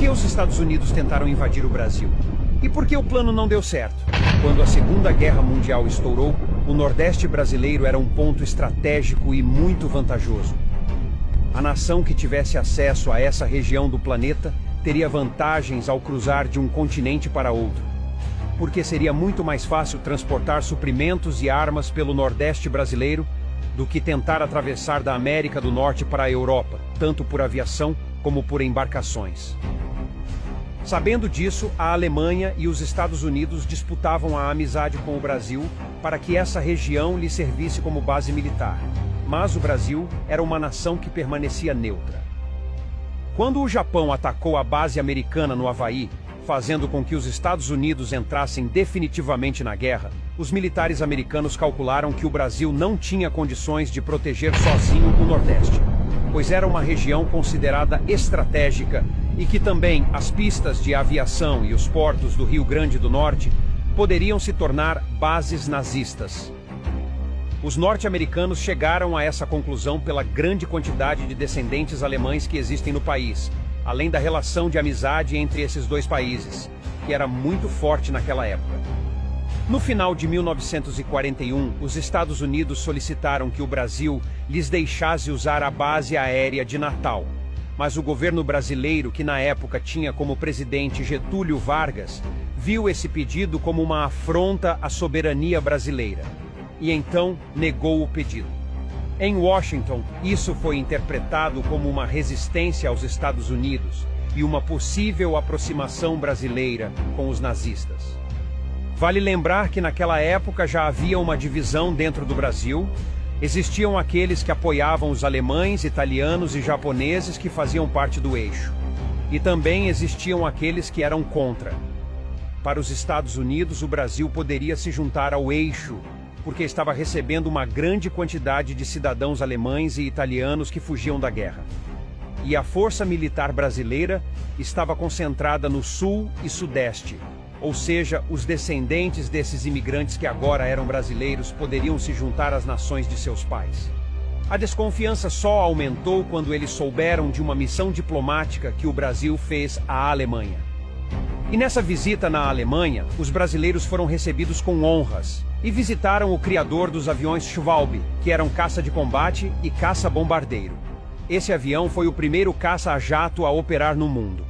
que os Estados Unidos tentaram invadir o Brasil? E por que o plano não deu certo? Quando a Segunda Guerra Mundial estourou, o Nordeste brasileiro era um ponto estratégico e muito vantajoso. A nação que tivesse acesso a essa região do planeta teria vantagens ao cruzar de um continente para outro, porque seria muito mais fácil transportar suprimentos e armas pelo Nordeste brasileiro do que tentar atravessar da América do Norte para a Europa, tanto por aviação como por embarcações. Sabendo disso, a Alemanha e os Estados Unidos disputavam a amizade com o Brasil para que essa região lhe servisse como base militar. Mas o Brasil era uma nação que permanecia neutra. Quando o Japão atacou a base americana no Havaí, fazendo com que os Estados Unidos entrassem definitivamente na guerra, os militares americanos calcularam que o Brasil não tinha condições de proteger sozinho o Nordeste, pois era uma região considerada estratégica e que também as pistas de aviação e os portos do Rio Grande do Norte poderiam se tornar bases nazistas. Os norte-americanos chegaram a essa conclusão pela grande quantidade de descendentes alemães que existem no país, além da relação de amizade entre esses dois países, que era muito forte naquela época. No final de 1941, os Estados Unidos solicitaram que o Brasil lhes deixasse usar a base aérea de Natal, mas o governo brasileiro, que na época tinha como presidente Getúlio Vargas, viu esse pedido como uma afronta à soberania brasileira, e então negou o pedido. Em Washington, isso foi interpretado como uma resistência aos Estados Unidos e uma possível aproximação brasileira com os nazistas. Vale lembrar que naquela época já havia uma divisão dentro do Brasil. Existiam aqueles que apoiavam os alemães, italianos e japoneses que faziam parte do eixo. E também existiam aqueles que eram contra. Para os Estados Unidos, o Brasil poderia se juntar ao eixo, porque estava recebendo uma grande quantidade de cidadãos alemães e italianos que fugiam da guerra. E a força militar brasileira estava concentrada no sul e sudeste, ou seja, os descendentes desses imigrantes que agora eram brasileiros poderiam se juntar às nações de seus pais. A desconfiança só aumentou quando eles souberam de uma missão diplomática que o Brasil fez à Alemanha. E nessa visita na Alemanha, os brasileiros foram recebidos com honras e visitaram o criador dos aviões Schwalbe, que eram caça de combate e caça-bombardeiro. Esse avião foi o primeiro caça a jato a operar no mundo.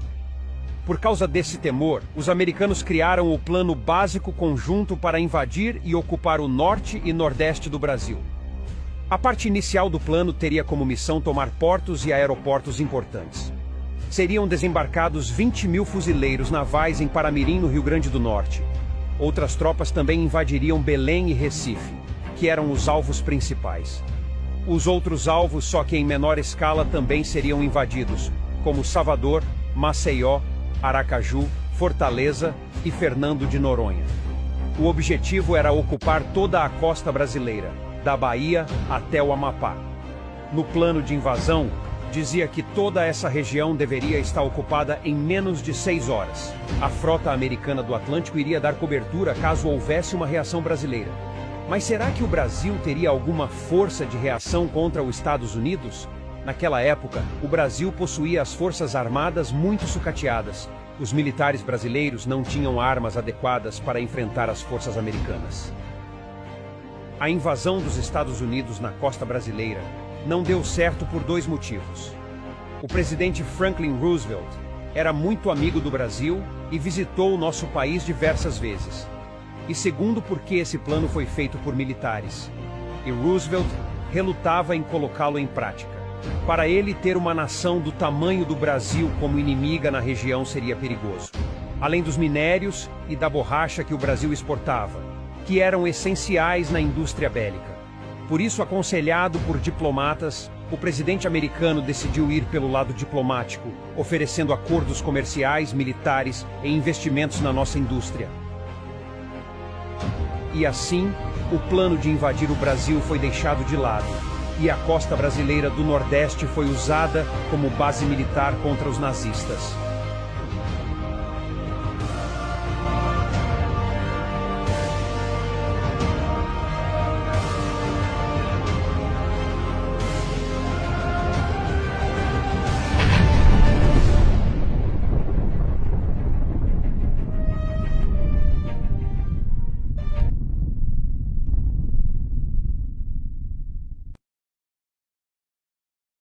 Por causa desse temor, os americanos criaram o Plano Básico Conjunto para invadir e ocupar o norte e nordeste do Brasil. A parte inicial do plano teria como missão tomar portos e aeroportos importantes. Seriam desembarcados 20.000 fuzileiros navais em Paramirim, no Rio Grande do Norte. Outras tropas também invadiriam Belém e Recife, que eram os alvos principais. Os outros alvos, só que em menor escala, também seriam invadidos, como Salvador, Maceió, Aracaju, Fortaleza e Fernando de Noronha. O objetivo era ocupar toda a costa brasileira, da Bahia até o Amapá. No plano de invasão, dizia que toda essa região deveria estar ocupada em menos de 6 horas. A frota americana do Atlântico iria dar cobertura caso houvesse uma reação brasileira. Mas será que o Brasil teria alguma força de reação contra os Estados Unidos? Naquela época, o Brasil possuía as forças armadas muito sucateadas. Os militares brasileiros não tinham armas adequadas para enfrentar as forças americanas. A invasão dos Estados Unidos na costa brasileira não deu certo por 2 motivos. O presidente Franklin Roosevelt era muito amigo do Brasil e visitou o nosso país diversas vezes. E segundo, porque esse plano foi feito por militares. E Roosevelt relutava em colocá-lo em prática. Para ele, ter uma nação do tamanho do Brasil como inimiga na região seria perigoso. Além dos minérios e da borracha que o Brasil exportava, que eram essenciais na indústria bélica. Por isso, aconselhado por diplomatas, o presidente americano decidiu ir pelo lado diplomático, oferecendo acordos comerciais, militares e investimentos na nossa indústria. E assim, o plano de invadir o Brasil foi deixado de lado, e a costa brasileira do Nordeste foi usada como base militar contra os nazistas.